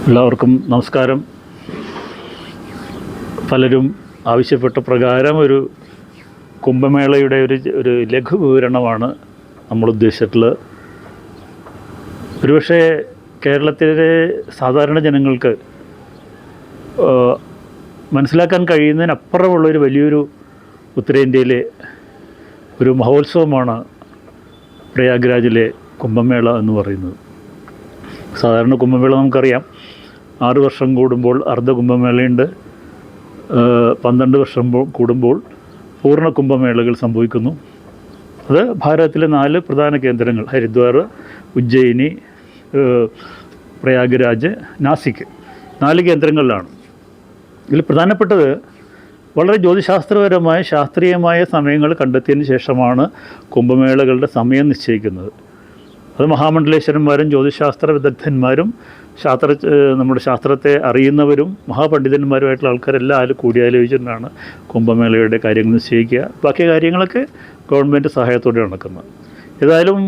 എല്ലാവർക്കും നമസ്കാരം. പലരും ആവശ്യപ്പെട്ട പ്രകാരം ഒരു കുംഭമേളയുടെ ഒരു ലഘു വിവരണമാണ് നമ്മൾ ഉദ്ദേശിച്ചിട്ടുള്ളത്. ഒരുപക്ഷെ കേരളത്തിലെ സാധാരണ ജനങ്ങൾക്ക് മനസ്സിലാക്കാൻ കഴിയുന്നതിനപ്പുറമുള്ളൊരു വലിയൊരു ഉത്തരേന്ത്യയിലെ ഒരു മഹോത്സവമാണ് പ്രയാഗ്രാജിലെ കുംഭമേള എന്ന് പറയുന്നത്. സാധാരണ കുംഭമേള നമുക്കറിയാം, 6 വർഷം കൂടുമ്പോൾ അർദ്ധ കുംഭമേളയുണ്ട്, 12 വർഷം കൂടുമ്പോൾ പൂർണ്ണ കുംഭമേളകൾ സംഭവിക്കുന്നു. അത് ഭാരതത്തിലെ 4 പ്രധാന കേന്ദ്രങ്ങൾ, ഹരിദ്വാർ, ഉജ്ജയിനി, പ്രയാഗ്രാജ്, നാസിക്, 4 കേന്ദ്രങ്ങളിലാണ്. ഇതിൽ പ്രധാനപ്പെട്ടത് വളരെ ജ്യോതിശാസ്ത്രപരമായ ശാസ്ത്രീയമായ സമയങ്ങൾ കണ്ടെത്തിയതിന് ശേഷമാണ് കുംഭമേളകളുടെ സമയം നിശ്ചയിക്കുന്നത്. അത് മഹാമണ്ഡലേശ്വരന്മാരും ജ്യോതിശാസ്ത്ര വിദഗ്ധന്മാരും നമ്മുടെ ശാസ്ത്രത്തെ അറിയുന്നവരും മഹാപണ്ഡിതന്മാരുമായിട്ടുള്ള ആൾക്കാരെല്ലാം അതിൽ കൂടിയാലോചിച്ചിട്ടാണ് കുംഭമേളയുടെ കാര്യങ്ങൾ നിശ്ചയിക്കുക. ബാക്കി കാര്യങ്ങളൊക്കെ ഗവൺമെൻറ് സഹായത്തോടെ നടക്കുന്നത്. ഏതായാലും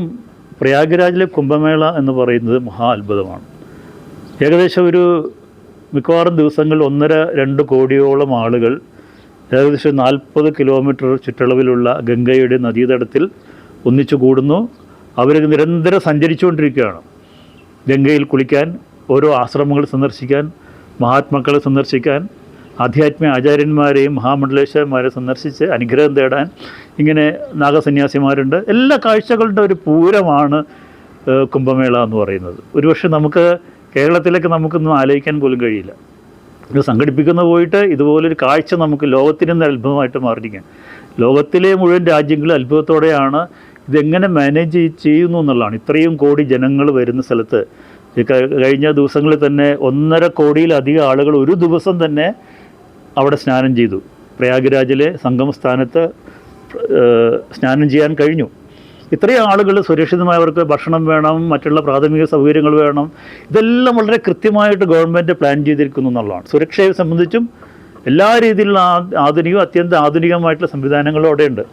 പ്രയാഗ്രാജിലെ കുംഭമേള എന്ന് പറയുന്നത് മഹാ അത്ഭുതമാണ്. ഏകദേശം മിക്കവാറും ദിവസങ്ങളിൽ 1.5-2 കോടിയോളം ആളുകൾ ഏകദേശം 40 കിലോമീറ്റർ ചുറ്റളവിലുള്ള ഗംഗയുടെ നദീതടത്തിൽ ഒന്നിച്ചു കൂടുന്നു. അവർ നിരന്തരം സഞ്ചരിച്ചുകൊണ്ടിരിക്കുകയാണ്. ഗംഗയിൽ കുളിക്കാൻ, ഓരോ ആശ്രമങ്ങൾ സന്ദർശിക്കാൻ, മഹാത്മാക്കളെ സന്ദർശിക്കാൻ, ആധ്യാത്മിക ആചാര്യന്മാരെയും മഹാമണ്ഡലേശ്വരന്മാരെ സന്ദർശിച്ച് അനുഗ്രഹം തേടാൻ ഇങ്ങനെ നാഗസന്യാസിമാരുണ്ട്. എല്ലാ കാഴ്ചകളുടെ ഒരു പൂരമാണ് കുംഭമേള എന്ന് പറയുന്നത്. ഒരുപക്ഷെ നമുക്ക് കേരളത്തിലേക്ക് നമുക്കൊന്നും ആലോചിക്കാൻ പോലും കഴിയില്ല. ഇത് സംഘടിപ്പിക്കുന്ന പോയിട്ട് ഇതുപോലൊരു കാഴ്ച നമുക്ക് ലോകത്തിനൊന്നും അത്ഭുതമായിട്ട് മാറിയിരിക്കാൻ. ലോകത്തിലെ മുഴുവൻ രാജ്യങ്ങളും അത്ഭുതത്തോടെയാണ് ഇതെങ്ങനെ മാനേജ് ചെയ്യുന്നു എന്നുള്ളതാണ്. ഇത്രയും കോടി ജനങ്ങൾ വരുന്ന സ്ഥലത്ത് കഴിഞ്ഞ ദിവസങ്ങളിൽ തന്നെ 1.5 കോടിയിലധികം ആളുകൾ ഒരു ദിവസം തന്നെ അവിടെ സ്നാനം ചെയ്തു. പ്രയാഗ്രാജിലെ സംഗമസ്ഥാനത്ത് സ്നാനം ചെയ്യാൻ കഴിഞ്ഞു. ഇത്രയും ആളുകൾ സുരക്ഷിതമായവർക്ക് ഭക്ഷണം വേണം, മറ്റുള്ള പ്രാഥമിക സൗകര്യങ്ങൾ വേണം. ഇതെല്ലാം വളരെ കൃത്യമായിട്ട് ഗവൺമെൻറ് പ്ലാൻ ചെയ്തിരിക്കുന്നു എന്നുള്ളതാണ്. സുരക്ഷയെ സംബന്ധിച്ചും എല്ലാ രീതിയിലുള്ള അത്യന്തം ആധുനികമായിട്ടുള്ള സംവിധാനങ്ങളും അവിടെയുണ്ട്.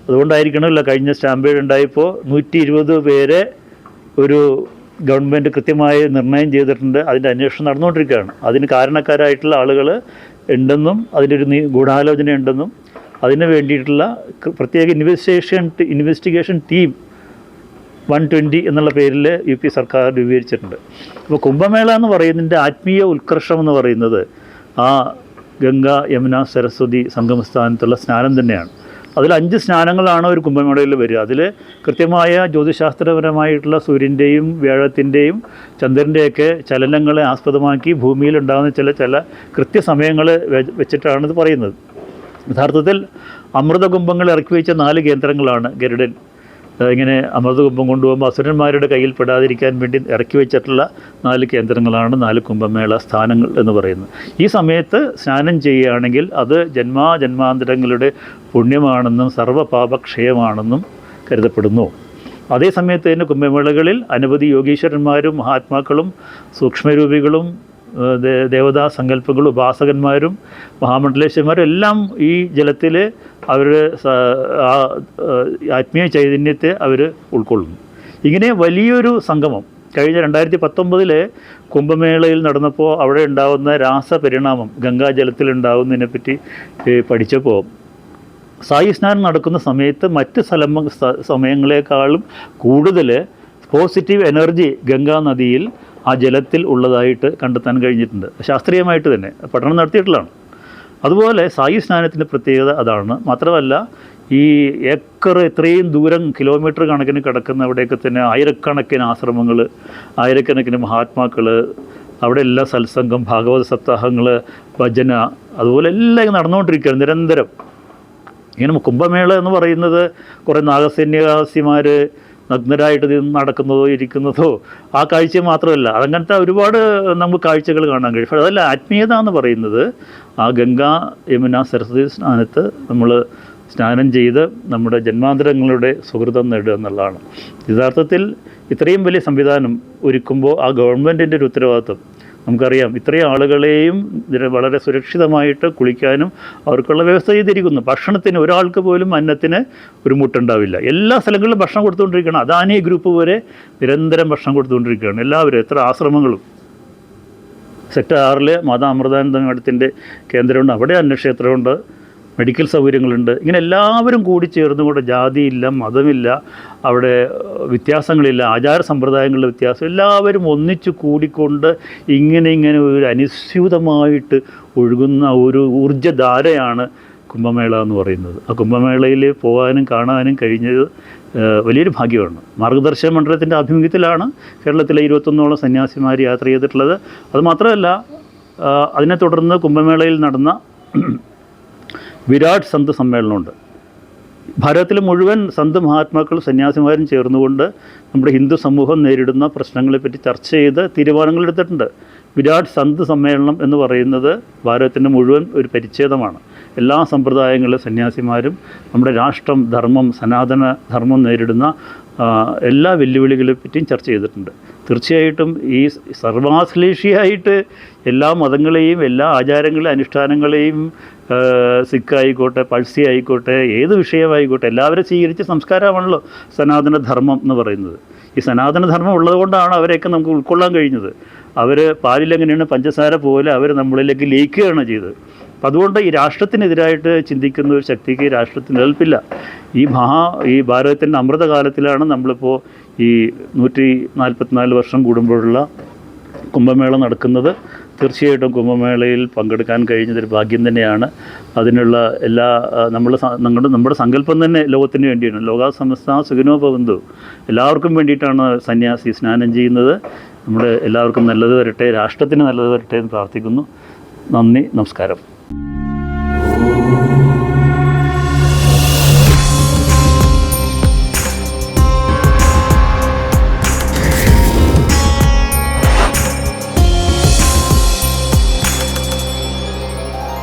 അതുകൊണ്ടായിരിക്കണമല്ല കഴിഞ്ഞ സ്റ്റാമ്പേഡ് ഉണ്ടായപ്പോൾ 120 പേരെ ഒരു ഗവൺമെൻറ് കൃത്യമായി നിർണയം ചെയ്തിട്ടുണ്ട്. അതിൻ്റെ അന്വേഷണം നടന്നുകൊണ്ടിരിക്കുകയാണ്. അതിന് കാരണക്കാരായിട്ടുള്ള ആളുകൾ ഉണ്ടെന്നും അതിൻ്റെ ഒരു ഗൂഢാലോചന ഉണ്ടെന്നും അതിന് വേണ്ടിയിട്ടുള്ള പ്രത്യേക ഇൻവെസ്റ്റിഗേഷൻ ടീം 120 എന്നുള്ള പേരിൽ UP സർക്കാർ രൂപീകരിച്ചിട്ടുണ്ട്. അപ്പോൾ കുംഭമേള എന്ന് പറയുന്നതിൻ്റെ ആത്മീയ ഉത്കർഷം എന്ന് പറയുന്നത് ആ ഗംഗ, യമുന, സരസ്വതി സംഗമസ്ഥാനത്തുള്ള സ്നാനം തന്നെയാണ്. അതിൽ 5 സ്നാനങ്ങളാണ് ഒരു കുംഭമേളയിൽ വരിക. അതിൽ കൃത്യമായ ജ്യോതിശാസ്ത്രപരമായിട്ടുള്ള സൂര്യൻ്റെയും വ്യാഴത്തിൻ്റെയും ചന്ദ്രൻ്റെയൊക്കെ ചലനങ്ങളെ ആസ്പദമാക്കി ഭൂമിയിലുണ്ടാകുന്ന ചില കൃത്യസമയങ്ങൾ വെച്ചിട്ടാണ് ഇത് പറയുന്നത്. യഥാർത്ഥത്തിൽ അമൃതകുംഭങ്ങൾ ഇറക്കി വെച്ച 4 കേന്ദ്രങ്ങളാണ് ഗരുഡൻ ഇങ്ങനെ അമൃതകുംഭം കൊണ്ടുപോകുമ്പോൾ അസുരന്മാരുടെ കയ്യിൽ പെടാതിരിക്കാൻ വേണ്ടി ഇറക്കി വെച്ചിട്ടുള്ള 4 കേന്ദ്രങ്ങളാണ് 4 കുംഭമേള സ്ഥാനങ്ങൾ എന്ന് പറയുന്നത്. ഈ സമയത്ത് സ്നാനം ചെയ്യുകയാണെങ്കിൽ അത് ജന്മാന്തരങ്ങളുടെ പുണ്യമാണെന്നും സർവ്വപാപക്ഷയമാണെന്നും കരുതപ്പെടുന്നു. അതേ സമയത്ത് തന്നെ കുംഭമേളകളിൽ അനവധി യോഗീശ്വരന്മാരും മഹാത്മാക്കളും സൂക്ഷ്മരൂപികളും ദേവതാ സങ്കല്പങ്ങളും ഉപാസകന്മാരും മഹാമണ്ഡലേശ്വരന്മാരും എല്ലാം ഈ ജലത്തിൽ അവർ ആത്മീയ ചൈതന്യത്തെ അവർ ഉൾക്കൊള്ളുന്നു. ഇങ്ങനെ വലിയൊരു സംഗമം കഴിഞ്ഞ 2019 കുംഭമേളയിൽ നടന്നപ്പോൾ അവിടെ ഉണ്ടാകുന്ന രാസപരിണാമം ഗംഗാജലത്തിലുണ്ടാകുന്നതിനെപ്പറ്റി പഠിച്ചപ്പോൾ സായി സ്നാനം നടക്കുന്ന സമയത്ത് മറ്റ് സമയങ്ങളെക്കാളും കൂടുതൽ പോസിറ്റീവ് എനർജി ഗംഗാ നദിയിൽ ആ ജലത്തിൽ ഉള്ളതായിട്ട് കണ്ടെത്താൻ കഴിഞ്ഞിട്ടുണ്ട്. ശാസ്ത്രീയമായിട്ട് തന്നെ പഠനം നടത്തിയിട്ടുള്ളതാണ്. അതുപോലെ സായി സ്നാനത്തിൻ്റെ പ്രത്യേകത അതാണ്. മാത്രമല്ല ഈ ഇത്രയും ദൂരം കിലോമീറ്റർ കണക്കിന് കിടക്കുന്ന അവിടെയൊക്കെ തന്നെ ആയിരക്കണക്കിന് ആശ്രമങ്ങൾ, ആയിരക്കണക്കിന് മഹാത്മാക്കൾ, അവിടെ എല്ലാ സത്സംഗം, ഭാഗവത സപ്താഹങ്ങൾ, ഭജന, അതുപോലെ എല്ലാം നടന്നുകൊണ്ടിരിക്കുകയാണ് നിരന്തരം. ഇങ്ങനെ കുംഭമേള എന്ന് പറയുന്നത് കുറേ നാഗസന്യാസിമാർ നഗ്നരായിട്ട് നടക്കുന്നതോ ഇരിക്കുന്നതോ ആ കാഴ്ച മാത്രമല്ല, അതങ്ങനത്തെ ഒരുപാട് നമുക്ക് കാഴ്ചകൾ കാണാൻ കഴിയും. പക്ഷേ അതല്ല, ആത്മീയത എന്ന് പറയുന്നത് ആ ഗംഗ, യമുന, സരസ്വതി സ്നാനത്ത് നമ്മൾ സ്നാനം ചെയ്ത് നമ്മുടെ ജന്മാന്തരങ്ങളുടെ സുഹൃതം നേടുക എന്നുള്ളതാണ്. യഥാർത്ഥത്തിൽ ഇത്രയും വലിയ സംവിധാനം ഒരുക്കുമ്പോൾ ആ ഗവൺമെൻറ്റിൻ്റെ ഒരു ഉത്തരവാദിത്വം നമുക്കറിയാം. ഇത്രയും ആളുകളെയും വളരെ സുരക്ഷിതമായിട്ട് കുളിക്കാനും അവർക്കുള്ള വ്യവസ്ഥ ചെയ്തിരിക്കുന്നു. ഭക്ഷണത്തിന് ഒരാൾക്ക് പോലും അന്നത്തിന് ഒരു മുട്ടുണ്ടാവില്ല. എല്ലാ സ്ഥലങ്ങളിലും ഭക്ഷണം കൊടുത്തുകൊണ്ടിരിക്കുകയാണ്. അദാനി ഗ്രൂപ്പ് വരെ നിരന്തരം ഭക്ഷണം കൊടുത്തുകൊണ്ടിരിക്കുകയാണ്. എല്ലാവരും, എത്ര ആശ്രമങ്ങളും സെക്ടർ 6 മാതാ അമൃതാനന്ദ മഠത്തിൻ്റെ കേന്ദ്രമുണ്ട്, അവിടെ അന്നക്ഷേത്രമുണ്ട്, മെഡിക്കൽ സൗകര്യങ്ങളുണ്ട്. ഇങ്ങനെ എല്ലാവരും കൂടി ചേർന്നുകൊണ്ട്, ജാതിയില്ല, മതമില്ല, അവിടെ വ്യത്യാസങ്ങളില്ല, ആചാര സമ്പ്രദായങ്ങളുടെ വ്യത്യാസം, എല്ലാവരും ഒന്നിച്ചു കൂടിക്കൊണ്ട് ഇങ്ങനെ ഒരു അനുസ്യൂതമായിട്ട് ഒഴുകുന്ന ഒരു ഊർജ്ജധാരയാണ് കുംഭമേള എന്ന് പറയുന്നത്. ആ കുംഭമേളയിൽ പോകാനും കാണാനും കഴിഞ്ഞത് വലിയൊരു ഭാഗ്യമാണ്. മാർഗദർശന മണ്ഡലത്തിൻ്റെ ആഭിമുഖ്യത്തിലാണ് കേരളത്തിലെ 21ഓളം സന്യാസിമാർ യാത്ര ചെയ്തിട്ടുള്ളത്. അതുമാത്രമല്ല, അതിനെ തുടർന്ന് കുംഭമേളയിൽ നടന്ന വിരാട് സന്ത് സമ്മേളനമുണ്ട്. ഭാരതത്തിലെ മുഴുവൻ സന്ത് മഹാത്മാക്കളും സന്യാസിമാരും ചേർന്നുകൊണ്ട് നമ്മുടെ ഹിന്ദു സമൂഹം നേരിടുന്ന പ്രശ്നങ്ങളെപ്പറ്റി ചർച്ച ചെയ്ത് തീരുമാനങ്ങൾ എടുത്തിട്ടുണ്ട്. വിരാട് സന്ത് സമ്മേളനം എന്ന് പറയുന്നത് ഭാരതത്തിൻ്റെ മുഴുവൻ ഒരു പരിച്ഛേദമാണ്. എല്ലാ സമ്പ്രദായങ്ങളിലെ സന്യാസിമാരും നമ്മുടെ രാഷ്ട്രം, ധർമ്മം, സനാതന ധർമ്മം നേരിടുന്ന എല്ലാ വെല്ലുവിളികളെ പറ്റിയും ചർച്ച ചെയ്തിട്ടുണ്ട്. തീർച്ചയായിട്ടും ഈ സർവാശ്ലേഷിയായിട്ട് എല്ലാ മതങ്ങളെയും, എല്ലാ ആചാരങ്ങളെയും, അനുഷ്ഠാനങ്ങളെയും, സിഖ് ആയിക്കോട്ടെ, പഴ്സി ആയിക്കോട്ടെ, ഏത് വിഷയമായിക്കോട്ടെ, എല്ലാവരും സ്വീകരിച്ച സംസ്കാരമാണല്ലോ സനാതനധർമ്മം എന്ന് പറയുന്നത്. ഈ സനാതനധർമ്മം ഉള്ളതുകൊണ്ടാണ് അവരെയൊക്കെ നമുക്ക് ഉൾക്കൊള്ളാൻ കഴിഞ്ഞത്. അവർ പാലിലെങ്ങനെയാണ് പഞ്ചസാര പോലെ അവർ നമ്മളിലേക്ക് ലയിക്കുകയാണ് ചെയ്തത്. അപ്പം അതുകൊണ്ട് ഈ രാഷ്ട്രത്തിനെതിരായിട്ട് ചിന്തിക്കുന്ന ഒരു ശക്തിക്ക് രാഷ്ട്രത്തിന് നിലനിൽപ്പില്ല. ഈ ഭാരതത്തിൻ്റെ അമൃതകാലത്തിലാണ് നമ്മളിപ്പോൾ ഈ 144 വർഷം കൂടുമ്പോഴുള്ള കുംഭമേള നടക്കുന്നത്. തീർച്ചയായിട്ടും കുംഭമേളയിൽ പങ്കെടുക്കാൻ കഴിഞ്ഞതൊരു ഭാഗ്യം തന്നെയാണ്. അതിനുള്ള എല്ലാ നമ്മുടെ സങ്കല്പം തന്നെ ലോകത്തിന് വേണ്ടിയാണ്. ലോകാ സമസ്ത സുഖിനോ ഭവന്തു, എല്ലാവർക്കും വേണ്ടിയിട്ടാണ് സന്യാസി സ്നാനം ചെയ്യുന്നത്. നമ്മുടെ എല്ലാവർക്കും നല്ലത് വരട്ടെ, രാഷ്ട്രത്തിന് നല്ലത് വരട്ടെ എന്ന് പ്രാർത്ഥിക്കുന്നു. നന്ദി, നമസ്കാരം.